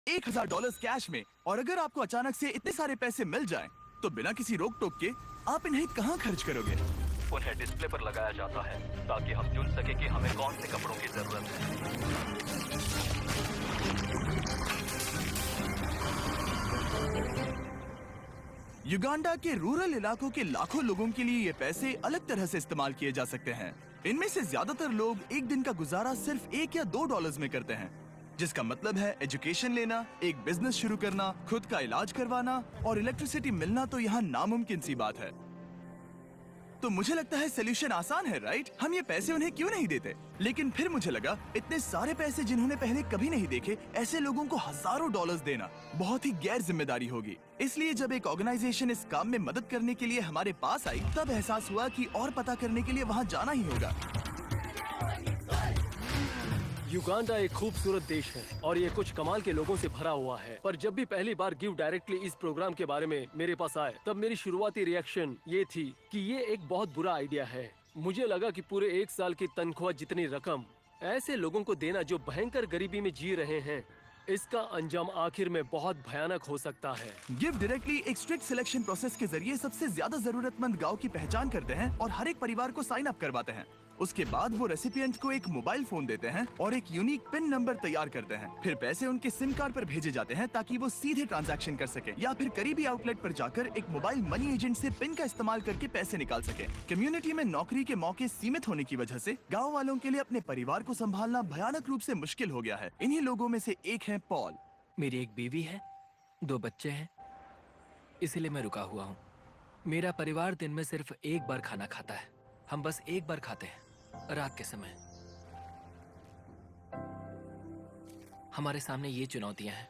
$1000 cash में। और अगर आपको अचानक से इतने सारे पैसे मिल जाएं, तो बिना किसी रोक टोक के आप इन्हें कहाँ खर्च करोगे? उन्हें डिस्प्ले पर लगाया जाता है ताकि हम चुन सके कि हमें कौन से कपड़ों की जरूरत है। युगांडा के रूरल इलाकों के लाखों लोगों के लिए ये पैसे अलग तरह से इस्तेमाल किए जा सकते हैं। इनमें से ज्यादातर लोग एक दिन का गुजारा सिर्फ $1 या $2 में करते हैं, जिसका मतलब है एजुकेशन लेना, एक बिजनेस शुरू करना, खुद का इलाज करवाना और इलेक्ट्रिसिटी मिलना तो यहाँ नामुमकिन सी बात है। तो मुझे लगता है सोल्यूशन आसान है, राइट? हम ये पैसे उन्हें क्यों नहीं देते? लेकिन फिर मुझे लगा इतने सारे पैसे जिन्होंने पहले कभी नहीं देखे, ऐसे लोगों को हजारों डॉलर्स देना बहुत ही गैर जिम्मेदारी होगी। इसलिए जब एक ऑर्गेनाइजेशन इस काम में मदद करने के लिए हमारे पास आई, तब एहसास हुआ कि और पता करने के लिए वहाँ जाना ही होगा। युगांडा एक खूबसूरत देश है और ये कुछ कमाल के लोगों से भरा हुआ है। पर जब भी पहली बार गिव डायरेक्टली इस प्रोग्राम के बारे में मेरे पास आए, तब मेरी शुरुआती रिएक्शन ये थी कि ये एक बहुत बुरा आइडिया है। मुझे लगा कि पूरे 1 साल की तनख्वाह जितनी रकम ऐसे लोगों को देना जो भयंकर गरीबी में जी रहे हैं, इसका अंजाम आखिर में बहुत भयानक हो सकता है। गिव डायरेक्टली एक स्ट्रिक्ट सिलेक्शन प्रोसेस के जरिए सबसे ज्यादा जरूरतमंद गांव की पहचान करते हैं और हर एक परिवार को साइन अप करवाते हैं। उसके बाद वो रेसिपिएंट को एक मोबाइल फोन देते हैं और एक यूनिक पिन नंबर तैयार करते हैं। फिर पैसे उनके सिम कार्ड पर भेजे जाते हैं ताकि वो सीधे ट्रांजैक्शन कर सके या फिर करीबी आउटलेट पर जाकर एक मोबाइल मनी एजेंट से पिन का इस्तेमाल करके पैसे निकाल सके। कम्युनिटी में नौकरी के मौके सीमित होने की वजह से गाँव वालों के लिए अपने परिवार को संभालना भयानक रूप से मुश्किल हो गया है। इन्हीं लोगों में से एक है पॉल। मेरी एक बीवी है, 2 बच्चे हैं, इसीलिए मैं रुका हुआ हूँ। मेरा परिवार दिन में सिर्फ एक बार खाना खाता है। हम बस एक बार खाते हैं, रात के समय। हमारे सामने ये चुनौतियां हैं।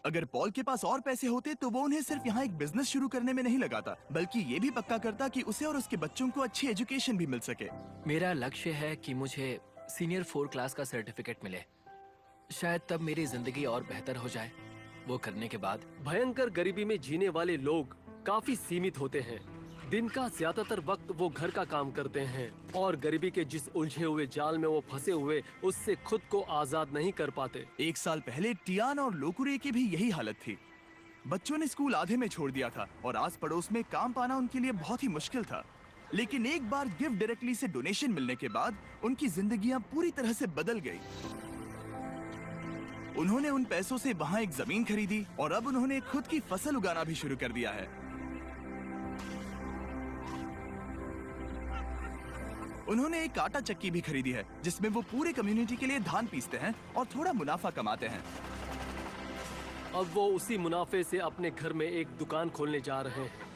अगर पॉल के पास और पैसे होते तो वो उन्हें सिर्फ यहाँ एक बिजनेस शुरू करने में नहीं लगाता, बल्कि ये भी पक्का करता कि उसे और उसके बच्चों को अच्छी एजुकेशन भी मिल सके। मेरा लक्ष्य है कि मुझे सीनियर 4 क्लास का सर्टिफिकेट मिले। शायद तब मेरी जिंदगी और बेहतर हो जाए। वो करने के बाद भयंकर गरीबी में जीने वाले लोग काफी सीमित होते हैं। दिन का ज्यादातर वक्त वो घर का काम करते हैं और गरीबी के जिस उलझे हुए जाल में वो फंसे हुए, उससे खुद को आजाद नहीं कर पाते। 1 साल पहले टियान और लोकुरे की भी यही हालत थी। बच्चों ने स्कूल आधे में छोड़ दिया था और आस पड़ोस में काम पाना उनके लिए बहुत ही मुश्किल था। लेकिन एक बार गिव डायरेक्टली से डोनेशन मिलने के बाद उनकी जिंदगियां पूरी तरह से बदल गई। उन्होंने उन पैसों से वहां एक जमीन खरीदी और अब उन्होंने खुद की फसल उगाना भी शुरू कर दिया है। उन्होंने एक आटा चक्की भी खरीदी है जिसमें वो पूरे कम्युनिटी के लिए धान पीसते हैं और थोड़ा मुनाफा कमाते हैं। अब वो उसी मुनाफे से अपने घर में एक दुकान खोलने जा रहे हैं।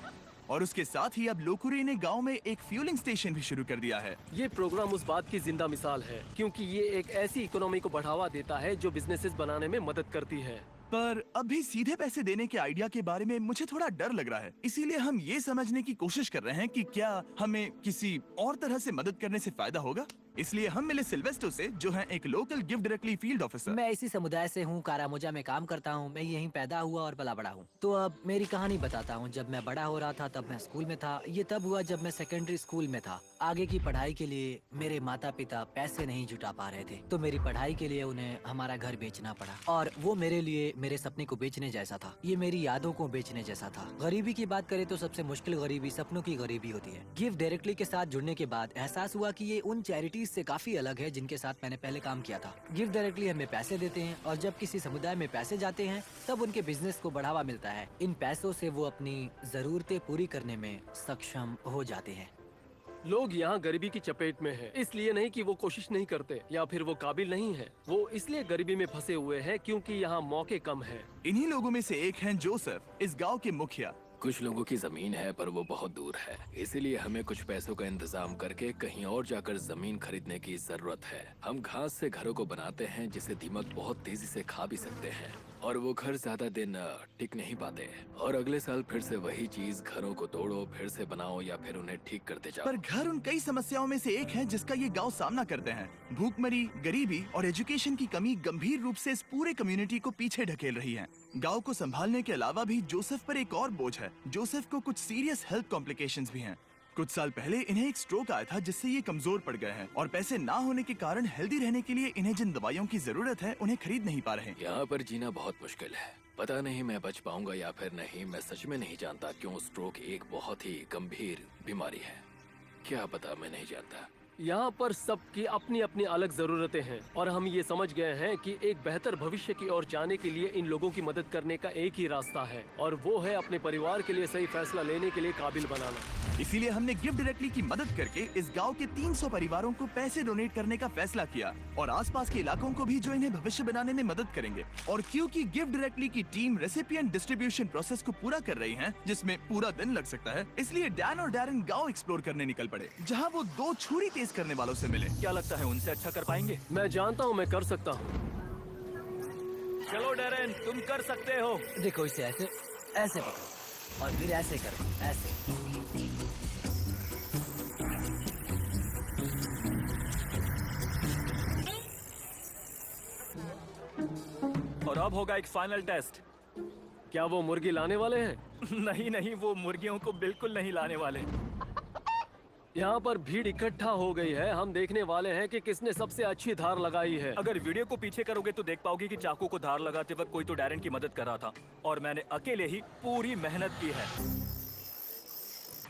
और उसके साथ ही अब लोकुरे ने गांव में एक फ्यूलिंग स्टेशन भी शुरू कर दिया है। ये प्रोग्राम उस बात की जिंदा मिसाल है, क्योंकि ये एक ऐसी इकोनॉमी को बढ़ावा देता है जो बिजनेसेस बनाने में मदद करती है। पर अभी सीधे पैसे देने के आइडिया के बारे में मुझे थोड़ा डर लग रहा है। इसीलिए हम ये समझने की कोशिश कर रहे हैं कि क्या हमें किसी और तरह से मदद करने से फायदा होगा। इसलिए हम मिले सिल्वेस्टो से, जो है एक local give directly field officer. मैं इसी समुदाय से हूँ, कारामोजा में काम करता हूँ। मैं यहीं पैदा हुआ और पला बड़ा हूँ। तो अब मेरी कहानी बताता हूँ। जब मैं बड़ा हो रहा था तब मैं स्कूल में था। ये तब हुआ जब मैं सेकेंडरी स्कूल में था। आगे की पढ़ाई के लिए मेरे माता पिता पैसे नहीं जुटा पा रहे थे, तो मेरी पढ़ाई के लिए उन्हें हमारा घर बेचना पड़ा। और वो मेरे लिए मेरे सपने को बेचने जैसा था। ये मेरी यादों को बेचने जैसा था। गरीबी की बात करें तो सबसे मुश्किल गरीबी सपनों की गरीबी होती है। गिव डायरेक्टली के साथ जुड़ने के बाद एहसास हुआ कि ये उन चैरिटीज से काफी अलग है जिनके साथ मैंने पहले काम किया था। गिव डायरेक्टली हमें पैसे देते हैं और जब किसी समुदाय में पैसे जाते हैं तब उनके बिजनेस को बढ़ावा मिलता है। इन पैसों से वो अपनी जरूरतें पूरी करने में सक्षम हो जाते हैं। लोग यहाँ गरीबी की चपेट में हैं, इसलिए नहीं कि वो कोशिश नहीं करते या फिर वो काबिल नहीं है। वो इसलिए गरीबी में फंसे हुए हैं क्योंकि यहाँ मौके कम हैं। इन्हीं लोगों में से एक हैं जोसेफ, इस गांव के मुखिया। कुछ लोगों की जमीन है पर वो बहुत दूर है, इसीलिए हमें कुछ पैसों का इंतजाम करके कहीं और जाकर जमीन खरीदने की जरूरत है। हम घास से घरों को बनाते हैं जिसे दीमक बहुत तेजी से खा भी सकते हैं और वो घर ज्यादा दिन टिक नहीं पाते। और अगले साल फिर से वही चीज, घरों को तोड़ो, फिर से बनाओ या फिर उन्हें ठीक करते जाओ। पर घर उन कई समस्याओं में से एक है जिसका ये गांव सामना करते हैं। भूखमरी, गरीबी और एजुकेशन की कमी गंभीर रूप से इस पूरे कम्युनिटी को पीछे ढकेल रही है। गांव को संभालने के अलावा भी जोसेफ पर एक और बोझ है। जोसेफ को कुछ सीरियस हेल्थ कॉम्प्लिकेशंस भी हैं। कुछ साल पहले इन्हें एक स्ट्रोक आया था जिससे ये कमजोर पड़ गए हैं और पैसे ना होने के कारण हेल्दी रहने के लिए इन्हें जिन दवाइयों की जरूरत है उन्हें खरीद नहीं पा रहे। यहाँ पर जीना बहुत मुश्किल है। पता नहीं मैं बच पाऊंगा या फिर नहीं। मैं सच में नहीं जानता क्यों स्ट्रोक एक बहुत ही गंभीर बीमारी है। क्या पता, मैं नहीं जानता। यहाँ पर सबकी अपनी अपनी अलग जरूरतें हैं और हम ये समझ गए हैं कि एक बेहतर भविष्य की ओर जाने के लिए इन लोगों की मदद करने का एक ही रास्ता है और वो है अपने परिवार के लिए सही फैसला लेने के लिए काबिल बनाना। इसीलिए हमने गिफ्ट डायरेक्टली की मदद करके इस गांव के 300 परिवारों को पैसे डोनेट करने का फैसला किया और आसपास के इलाकों को भी जो इन्हें भविष्य बनाने में मदद करेंगे। और क्योंकि गिफ्ट डायरेक्टली की टीम रेसिपिएंट डिस्ट्रीब्यूशन प्रोसेस को पूरा कर रही है जिसमें पूरा दिन लग सकता है, इसलिए डैन और डैरन गाँव एक्सप्लोर करने निकल पड़े जहाँ वो 2 छुरी तेज करने वालों से मिले। क्या लगता है उनसे अच्छा कर पाएंगे? मैं जानता हूँ मैं कर सकता हूँ। चलो डैरेन, तुम कर सकते हो। देखो इसे ऐसे ऐसे पकड़ो और फिर ऐसे करो, ऐसे। और अब होगा एक फाइनल टेस्ट। क्या वो मुर्गी लाने वाले हैं? नहीं नहीं, वो मुर्गियों को बिल्कुल नहीं लाने वाले। यहाँ पर भीड़ इकट्ठा हो गई है। हम देखने वाले हैं कि किसने सबसे अच्छी धार लगाई है। अगर वीडियो को पीछे करोगे तो देख पाओगे कि चाकू को धार लगाते वक्त कोई तो डैरेन की मदद कर रहा था और मैंने अकेले ही पूरी मेहनत की है।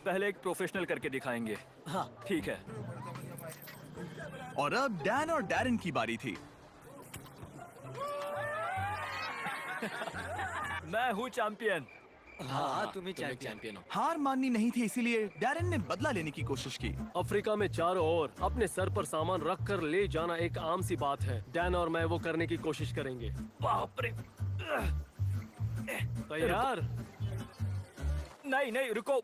पहले एक प्रोफेशनल करके दिखाएंगे। हाँ, ठीक है। और अब डैन और डैरन की बारी थी। मैं हूँ चैंपियन। हाँ, तुम ही तुम चैंपियन हो। हार माननी नहीं थी, इसीलिए डैरन ने बदला लेने की कोशिश की। अफ्रीका में चारों ओर अपने सर पर सामान रख कर ले जाना एक आम सी बात है। डैन और मैं वो करने की कोशिश करेंगे। बाप रे। तैयार? नहीं नहीं, रुको।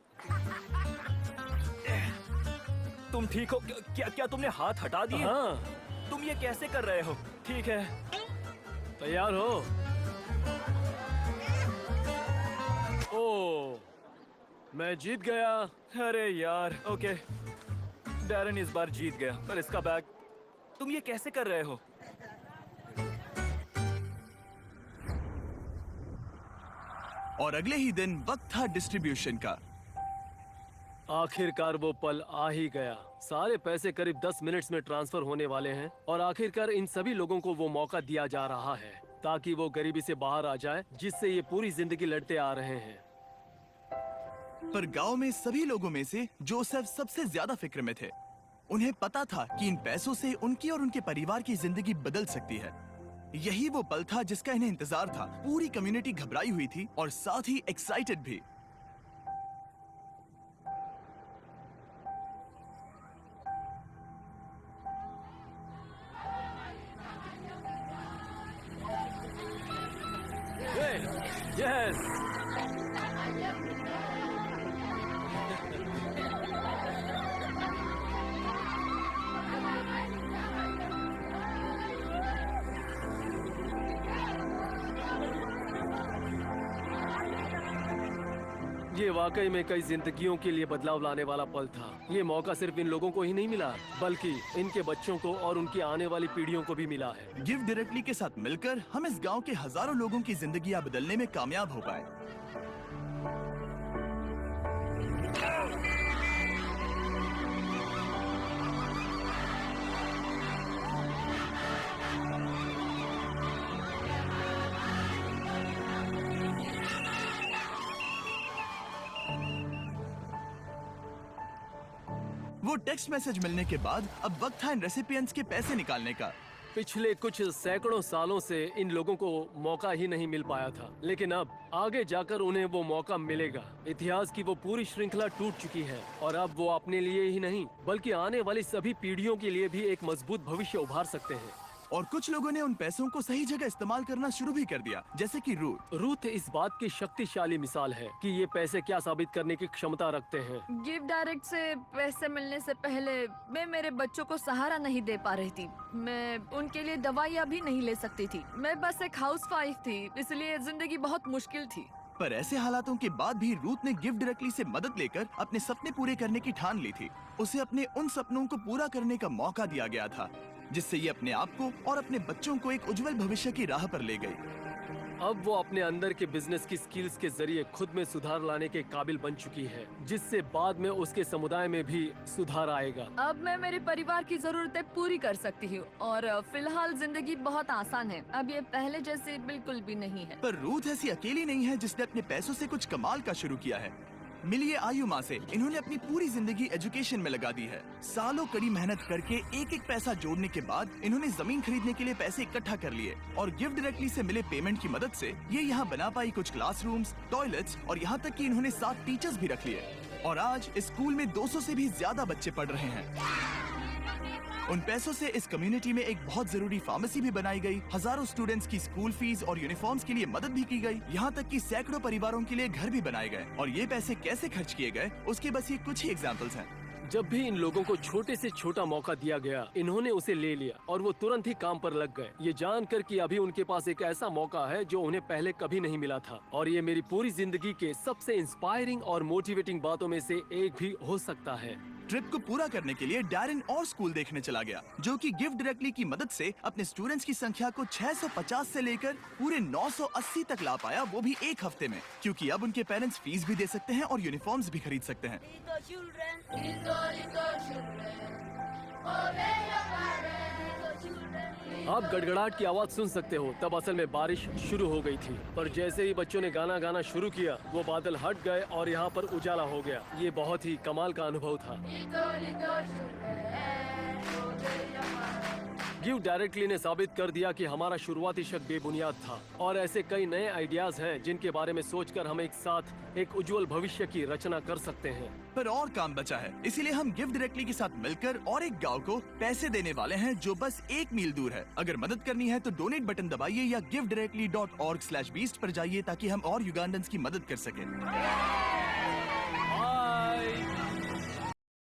तुम ठीक हो? क्या तुमने हाथ हटा दिए? हाँ। तुम ये कैसे कर रहे हो? ठीक है। तैयार हो? ओ, मैं जीत गया। अरे यार, ओके। डैरेन इस बार जीत गया, पर इसका बैग तुम ये कैसे कर रहे हो? और अगले ही दिन वक्त था डिस्ट्रीब्यूशन का। आखिरकार वो पल आ ही गया। सारे पैसे करीब 10 मिनट्स में ट्रांसफर होने वाले हैं और आखिरकार इन सभी लोगों को वो मौका दिया जा रहा है ताकि वो गरीबी से बाहर आ जाए जिससे ये पूरी जिंदगी लड़ते आ रहे हैं। पर गांव में सभी लोगों में से जोसेफ सबसे ज्यादा फिक्र में थे। उन्हें पता था कि इन पैसों से उनकी और उनके परिवार की जिंदगी बदल सकती है। यही वो पल था जिसका इन्हें इंतजार था। पूरी कम्युनिटी घबराई हुई थी और साथ ही एक्साइटेड भी। यस। ये वाकई में कई जिंदगियों के लिए बदलाव लाने वाला पल था। ये मौका सिर्फ इन लोगों को ही नहीं मिला बल्कि इनके बच्चों को और उनकी आने वाली पीढ़ियों को भी मिला है। गिफ्ट डायरेक्टली के साथ मिलकर हम इस गांव के हजारों लोगों की जिंदगियां बदलने में कामयाब हो पाए। वो टेक्स्ट मैसेज मिलने के बाद अब वक्त था इन रेसिपिएंट्स के पैसे निकालने का। पिछले कुछ सैकड़ों सालों से इन लोगों को मौका ही नहीं मिल पाया था, लेकिन अब आगे जाकर उन्हें वो मौका मिलेगा। इतिहास की वो पूरी श्रृंखला टूट चुकी है और अब वो अपने लिए ही नहीं बल्कि आने वाली सभी पीढ़ियों के लिए भी एक मजबूत भविष्य उभार सकते हैं। और कुछ लोगों ने उन पैसों को सही जगह इस्तेमाल करना शुरू भी कर दिया, जैसे कि रूथ इस बात की शक्तिशाली मिसाल है कि ये पैसे क्या साबित करने की क्षमता रखते हैं। गिफ्ट डायरेक्ट से पैसे मिलने से पहले मैं मेरे बच्चों को सहारा नहीं दे पा रही थी। मैं उनके लिए दवाइयाँ भी नहीं ले सकती थी। मैं बस एक हाउसवाइफ थी, इसलिए जिंदगी बहुत मुश्किल थी। पर ऐसे हालातों के बाद भी रूथ ने गिफ्ट डायरेक्टली से मदद लेकर अपने सपने पूरे करने की ठान ली थी। उसे अपने उन सपनों को पूरा करने का मौका दिया गया था जिससे ये अपने आप को और अपने बच्चों को एक उज्जवल भविष्य की राह पर ले गई। अब वो अपने अंदर के बिजनेस की स्किल्स के जरिए खुद में सुधार लाने के काबिल बन चुकी है, जिससे बाद में उसके समुदाय में भी सुधार आएगा। अब मैं मेरे परिवार की जरूरतें पूरी कर सकती हूँ और फिलहाल जिंदगी बहुत आसान है। अब ये पहले जैसे बिल्कुल भी नहीं है। पर रूथ ऐसी अकेली नहीं है जिसने अपने पैसों से कुछ कमाल का शुरू किया है। मिलिए आयुमा से। इन्होंने अपनी पूरी जिंदगी एजुकेशन में लगा दी है। सालों कड़ी मेहनत करके एक एक पैसा जोड़ने के बाद इन्होंने जमीन खरीदने के लिए पैसे इकट्ठा कर लिए और गिफ्ट डायरेक्टली से मिले पेमेंट की मदद से ये यहाँ बना पाई कुछ क्लासरूम्स, टॉयलेट्स और यहाँ तक कि इन्होंने 7 टीचर्स भी रख लिए और आज इस स्कूल में 200 से भी ज्यादा बच्चे पढ़ रहे हैं। उन पैसों से इस कम्युनिटी में एक बहुत जरूरी फार्मेसी भी बनाई गई, हजारों स्टूडेंट्स की स्कूल फीस और यूनिफॉर्म्स के लिए मदद भी की गई, यहाँ तक कि सैकड़ों परिवारों के लिए घर भी बनाए गए। और ये पैसे कैसे खर्च किए गए उसके बस ये कुछ ही एग्जाम्पल्स हैं। जब भी इन लोगों को छोटे से छोटा मौका दिया गया, इन्होंने उसे ले लिया और वो तुरंत ही काम पर लग गए, ये जानकर कि अभी उनके पास एक ऐसा मौका है जो उन्हें पहले कभी नहीं मिला था। और ये मेरी पूरी जिंदगी के सबसे इंस्पायरिंग और मोटिवेटिंग बातों में से एक भी हो सकता है। ट्रिप को पूरा करने के लिए डैरेन और स्कूल देखने चला गया, जो कि गिफ्ट डायरेक्टली की मदद से अपने स्टूडेंट्स की संख्या को 650 से लेकर पूरे 980 तक ला पाया, वो भी एक हफ्ते में, क्योंकि अब उनके पेरेंट्स फीस भी दे सकते हैं और यूनिफॉर्म्स भी खरीद सकते हैं। आप गड़गड़ाहट की आवाज सुन सकते हो, तब असल में बारिश शुरू हो गई थी। पर जैसे ही बच्चों ने गाना गाना शुरू किया, वो बादल हट गए और यहाँ पर उजाला हो गया। ये बहुत ही कमाल का अनुभव था। गिफ्ट डायरेक्टली ने साबित कर दिया कि हमारा शुरुआती शक बेबुनियाद था और ऐसे कई नए आइडियाज हैं जिनके बारे में सोचकर हम एक साथ एक उज्जवल भविष्य की रचना कर सकते हैं। पर और काम बचा है, इसीलिए हम गिफ्ट डायरेक्टली के साथ मिलकर और एक गांव को पैसे देने वाले हैं जो बस 1 मील दूर है। अगर मदद करनी है तो डोनेट बटन दबाइए या giveDirectly.org/beast पर जाइए ताकि हम और युगांडन्स की मदद कर सकें।